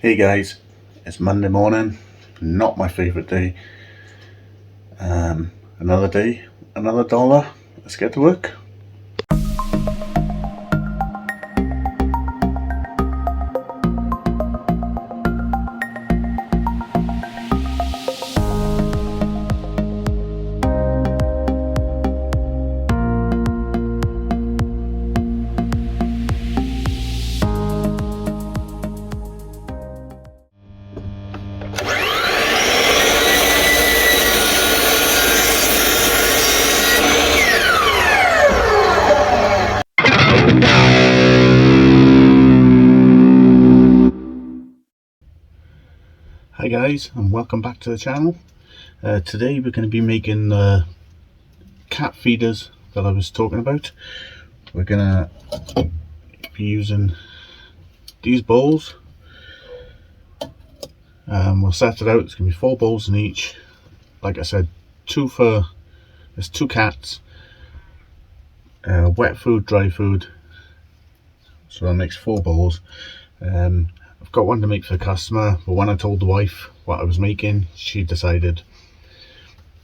Hey guys, it's Monday morning, not my favourite day. Another day, another dollar, let's get to work. Hi guys, and welcome back to the channel. Today we're going to be making the cat feeders that I was talking about. We're going to be using these bowls. We'll set it out. It's going to be 4 bowls in each. Like I said, there's 2 cats, wet food, dry food, so that makes 4 bowls. I've got one to make for the customer, but when I told the wife what I was making, she decided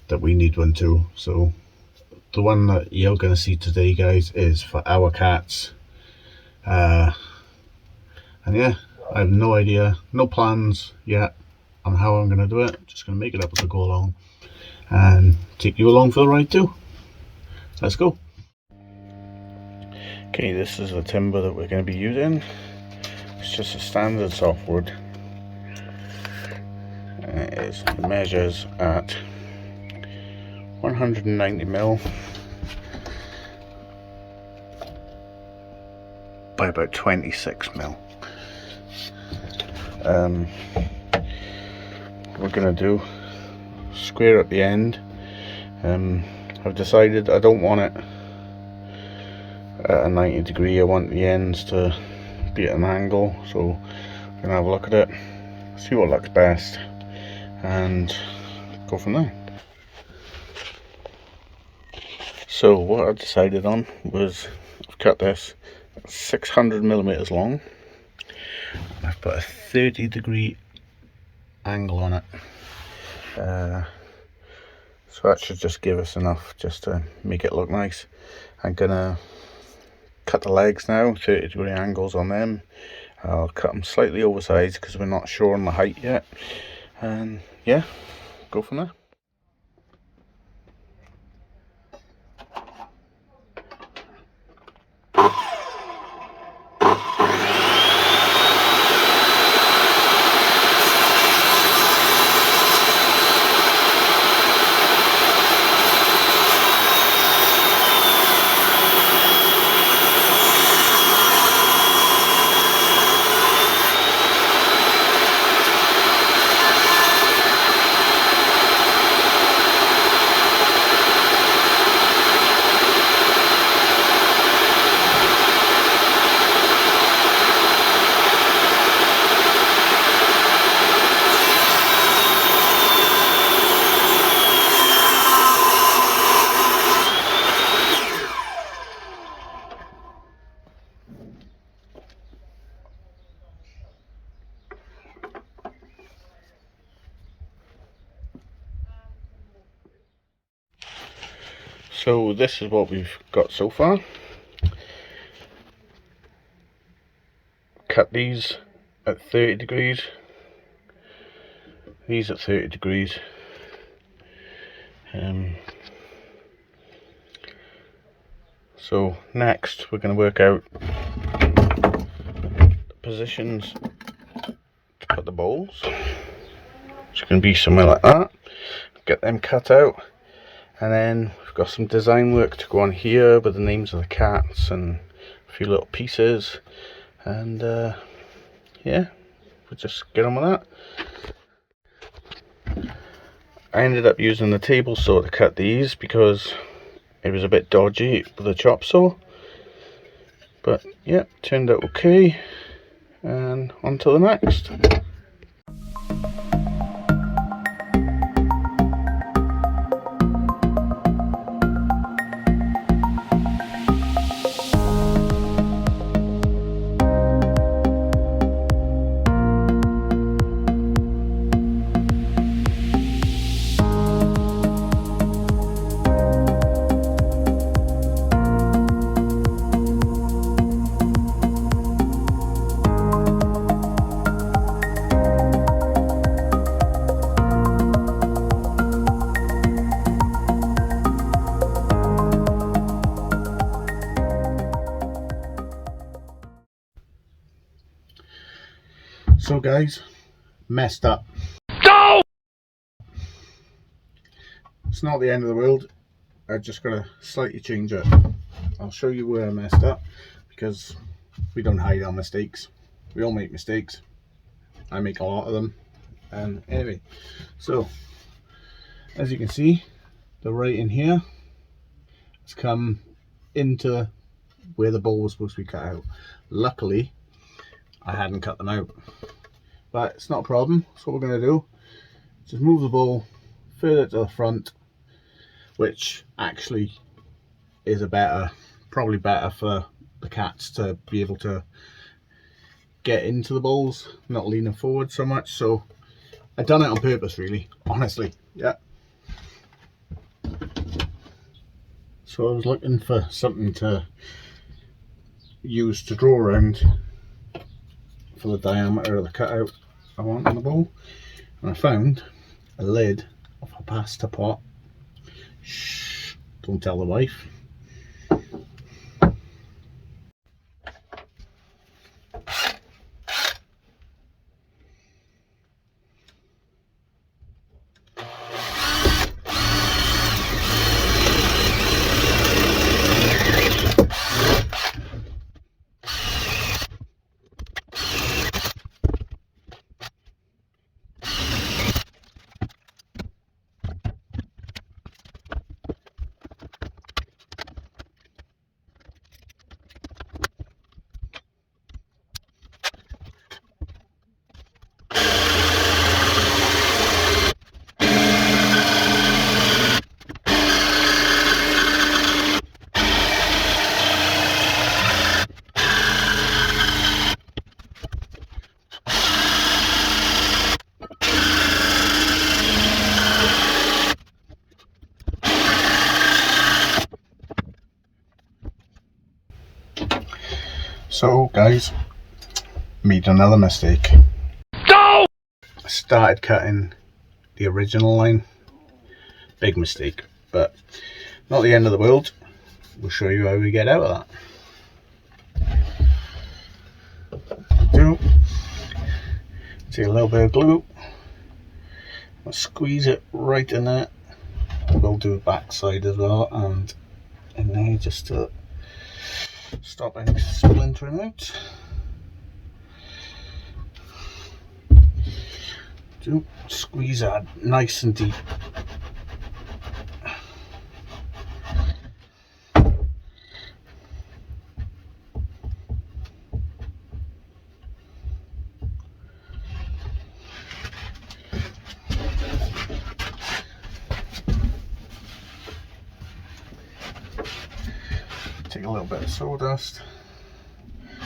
that we need one too. So the one that you're going to see today, guys, is for our cats. And yeah, I have no idea, no plans yet on how I'm going to do it. I'm just going to make it up as I go along and take you along for the ride too. Let's go. Okay, this is the timber that we're going to be using. It's just a standard softwood. It measures at 190mm by about 26mm. We're going to do square at the end. I've decided I don't want it at a 90 degree. I want the ends to be at an angle, so we're gonna have a look at it, see what looks best, and go from there. So what I decided on was I've cut this 600mm long. I've put a 30 degree angle on it, so that should just give us enough just to make it look nice. I'm gonna cut the legs now, 30 degree angles on them. I'll cut them slightly oversized because we're not sure on the height yet, and yeah, go from there. So this is what we've got so far. Cut these at 30 degrees, these at 30 degrees. So next we're going to work out the positions to put the bowls. It's going to be somewhere like that. Get them cut out, and then we've got some design work to go on here with the names of the cats and a few little pieces, and yeah, we'll just get on with that. I ended up using the table saw to cut these because it was a bit dodgy with the chop saw, but yeah, turned out okay, and on to the next. So guys, messed up. No! It's not the end of the world. I just gotta slightly change it. I'll show you where I messed up, because we don't hide our mistakes. We all make mistakes. I make a lot of them. And anyway, so as you can see, the right in here has come into where the bowl was supposed to be cut out. Luckily, I hadn't cut them out, but it's not a problem. So what we're going to do, just move the bowl further to the front, which actually is probably better for the cats to be able to get into the bowls, not leaning forward so much. So I done it on purpose, really, honestly. Yeah. So I was looking for something to use to draw around for the diameter of the cutout I want in the bowl, and I found a lid of a pasta pot. Shh, don't tell the wife. So guys, made another mistake. No! I started cutting the original line. Big mistake, but not the end of the world. We'll show you how we get out of that. Take a little bit of glue, I'll squeeze it right in there. We'll do the back side as well, and in there, just to stop any splintering out. Squeeze that nice and deep. Take a little bit of sawdust,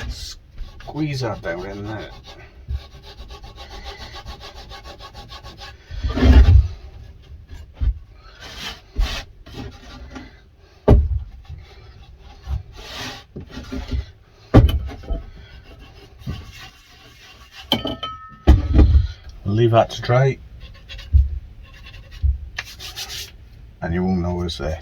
squeeze that down in there. Leave that to dry, and you won't know it's there.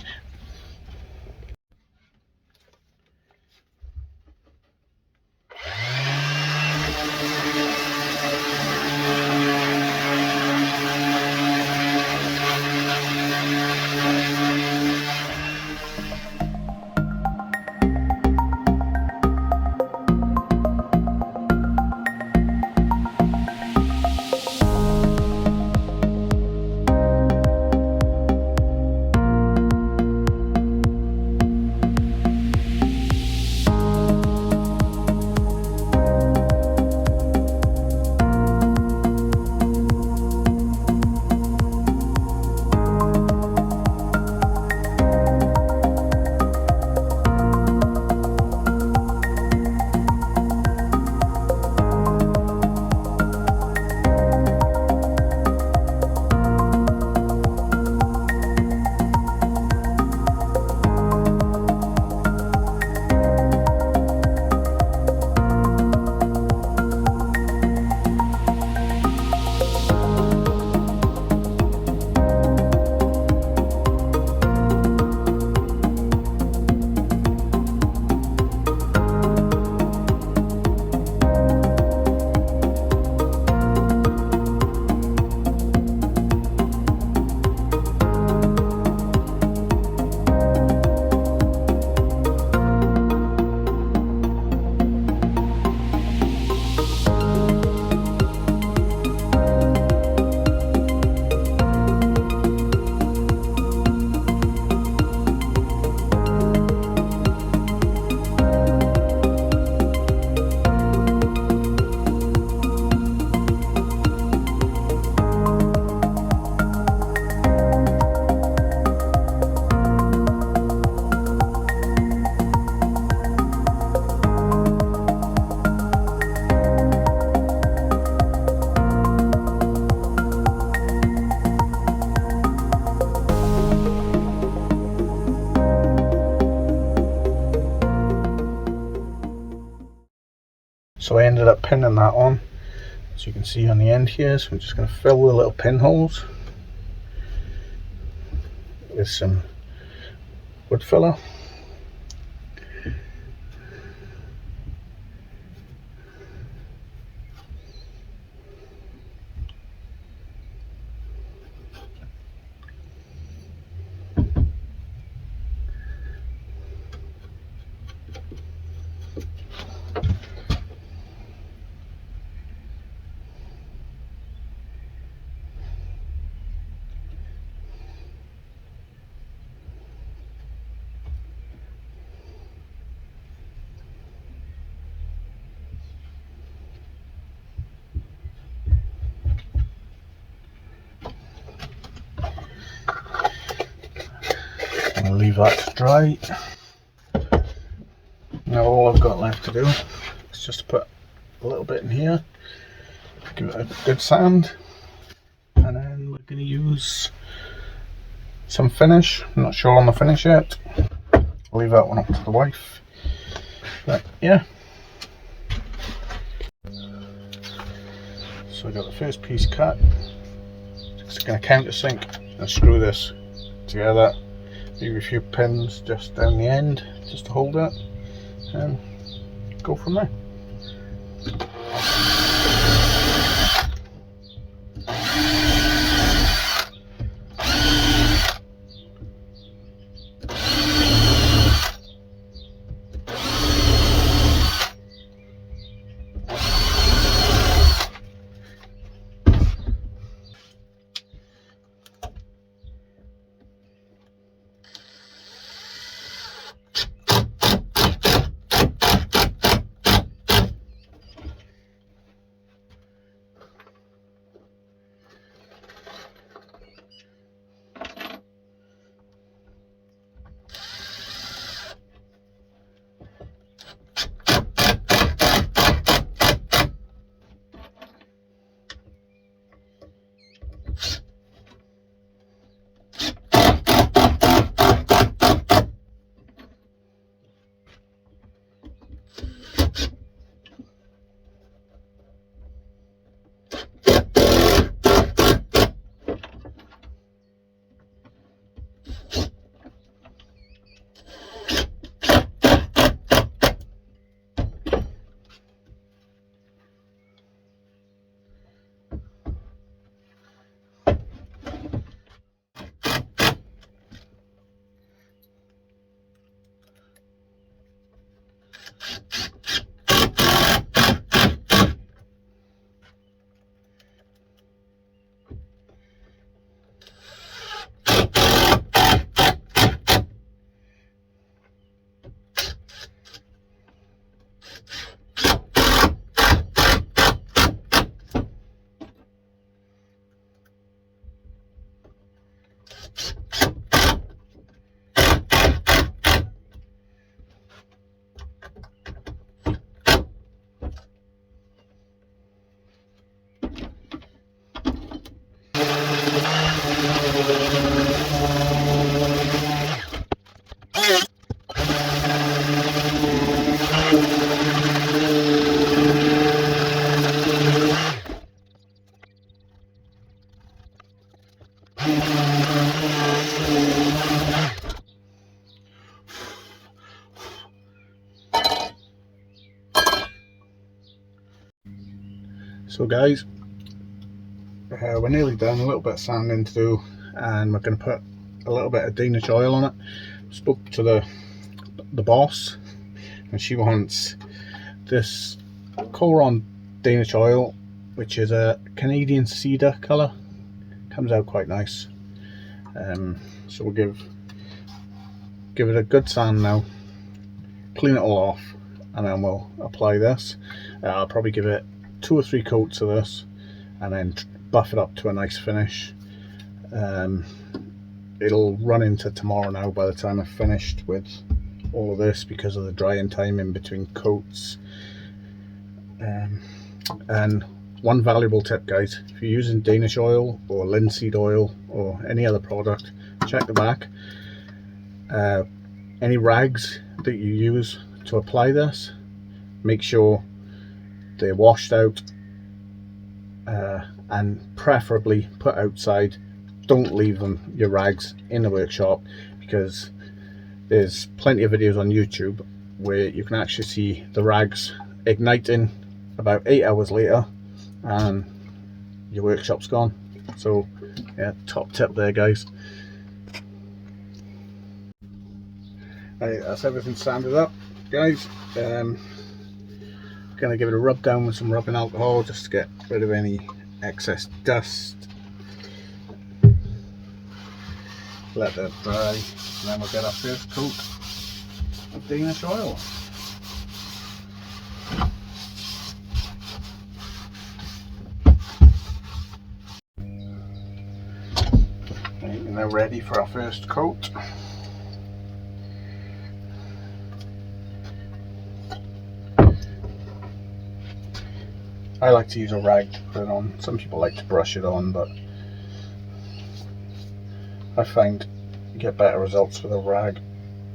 So I ended up pinning that on, as you can see on the end here. So I'm just going to fill the little pinholes with some wood filler. I'm going to leave that to dry. Now all I've got left to do is just put a little bit in here, give it a good sand, and then we're going to use some finish. I'm not sure on the finish yet. I'll leave that one up to the wife. But yeah. So I got the first piece cut. Just going to countersink and screw this together. Leave a few pins just down the end just to hold it, and go from there. So guys, we're nearly done. A little bit of sanding to do, and we're going to put a little bit of Danish oil on it. Spoke to the boss, and she wants this Colron Danish oil, which is a Canadian cedar colour. Comes out quite nice. So we'll give it a good sand now, clean it all off, and then we'll apply this. I'll probably give it 2 or 3 coats of this, and then buff it up to a nice finish. It'll run into tomorrow now by the time I've finished with all of this, because of the drying time in between coats. And one valuable tip, guys, if you're using Danish oil or linseed oil or any other product, check the back. Any rags that you use to apply this, make sure they're washed out, and preferably put outside. Don't leave your rags in the workshop, because there's plenty of videos on YouTube where you can actually see the rags igniting about 8 hours later and your workshop's gone. So yeah, top tip there, guys. Right, that's everything sanded up, guys. Gonna give it a rub down with some rubbing alcohol just to get rid of any excess dust. Let that dry, and then we'll get our first coat of Danish oil. Right, we're now ready for our first coat. I like to use a rag to put it on. Some people like to brush it on, but I find you get better results with a rag.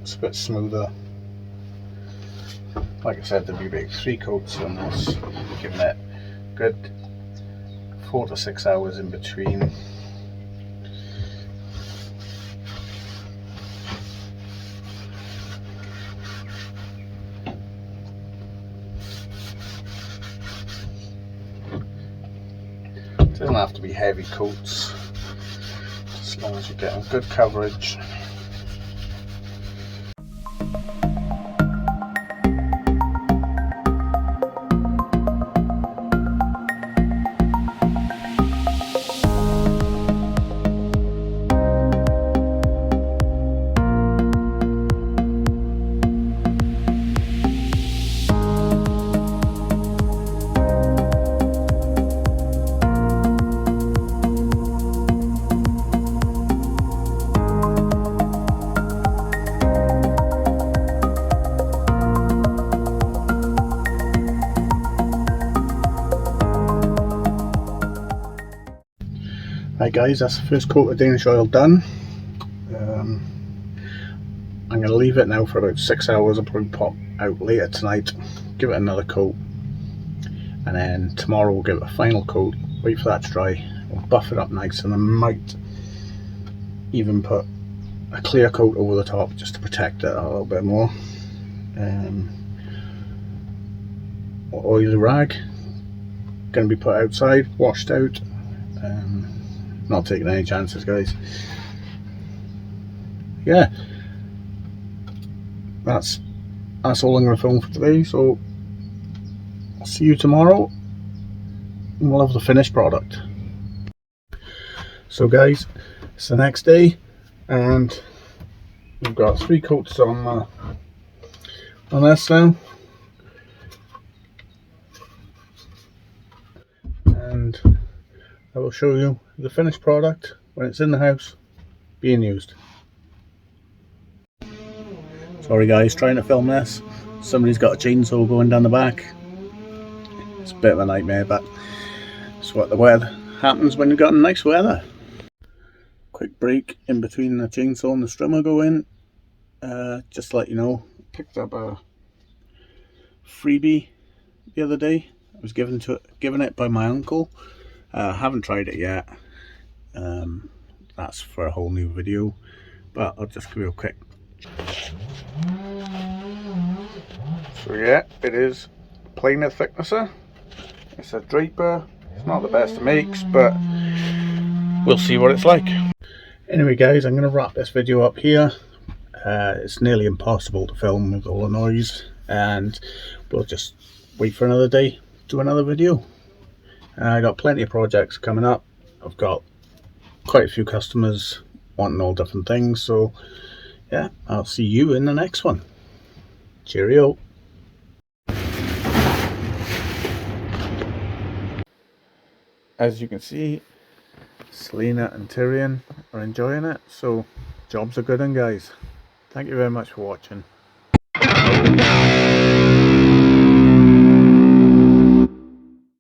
It's a bit smoother. Like I said, there'll be about 3 coats on this, giving it good 4 to 6 hours in between. It doesn't have to be heavy coats, as long as you're getting good coverage. Right guys, that's the first coat of Danish oil done. I'm going to leave it now for about 6 hours. I'll probably pop out later tonight, give it another coat, and then tomorrow we'll give it a final coat, wait for that to dry, we'll buff it up nice, and I might even put a clear coat over the top just to protect it a little bit more. Oily rag, going to be put outside, washed out. Not taking any chances, guys. Yeah, that's all I'm going to film for today, so I'll see you tomorrow and we'll have the finished product. So guys, it's the next day and we've got 3 coats on this now, and I will show you the finished product when it's in the house being used. Sorry guys, trying to film this. Somebody's got a chainsaw going down the back. It's a bit of a nightmare, but it's what the weather happens when you've got nice weather. Quick break in between the chainsaw and the strimmer going. Just to let you know, picked up a freebie the other day. I was given it by my uncle. Haven't tried it yet. That's for a whole new video, but I'll just give you a quick. So yeah, it is planer thicknesser. It's a Draper. It's not the best of makes, but we'll see what it's like. Anyway guys, I'm going to wrap this video up here. It's nearly impossible to film with all the noise, and we'll just wait for another day, do another video. I got plenty of projects coming up. I've got quite a few customers wanting all different things, so yeah, I'll see you in the next one. Cheerio. As you can see, Selena and Tyrion are enjoying it, so job's a good one guys. Thank you very much for watching.